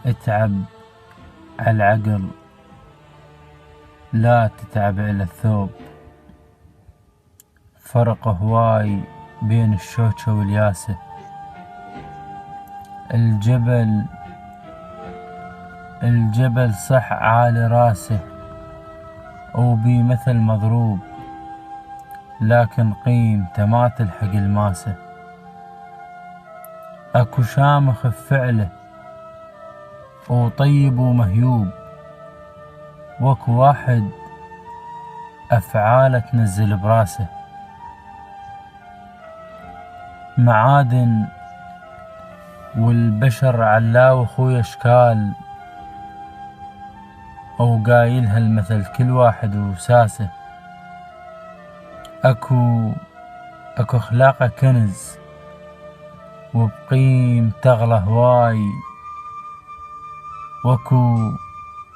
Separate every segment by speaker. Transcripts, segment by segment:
Speaker 1: اتعب على العقل، لا تتعب على الثوب. فرق هواي بين الشوكة والياسة. الجبل صح عالي راسه وبي مثل مضروب، لكن قيمته ما تلحق الماسة. اكو شامخ بفعله وطيب ومهيوب، واكو واحد افعاله تنزل براسه. معادن والبشر علاو اخوي اشكال، وقايلها المثل كل واحد وساسه. اكو اخلاقه كنز وبقيم تغلى هواي، واكو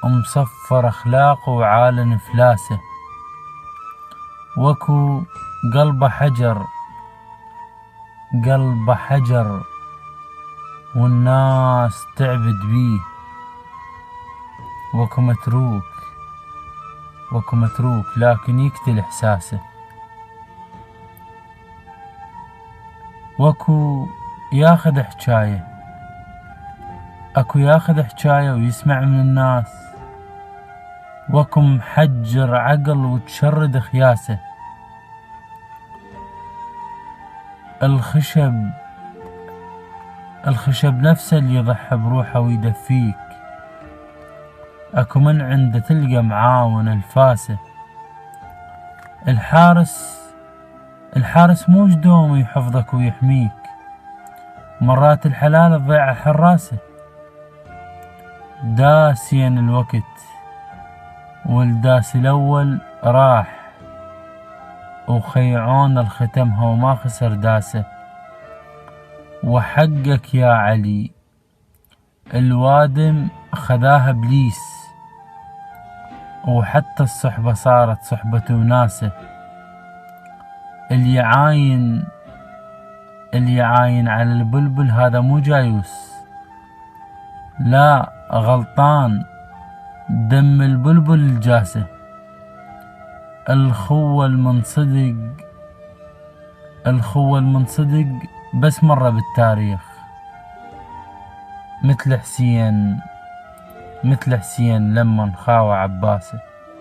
Speaker 1: مصفر اخلاقه وعالن افلاسه. واكو قلبه حجر والناس تعبد بيه. واكو متروك لكن يقتل احساسه. واكو ياخذ حجاية ويسمع من الناس. واكو محجر عقل وتشرد خياسه. الخشب نفسه اللي يضحي بروحه ويدفيك. اكو من عنده تلقى معاون الفاسه. الحارس موش دوم يحفظك ويحميك، مرات الحلال تضيع حراسه. داسين الوقت والداس الاول راح، وخيعون الختمها وما خسر داسه. وحقك يا علي الوادم خذاها ابليس، وحتى الصحبة صارت صحبة وناسه. اللي يعاين على البلبل هذا مو جايوس، لا غلطان، دم البلبل الجاسه. الخوة المنصدق بس مرة بالتاريخ، مثل حسين لما خاوى عباسه.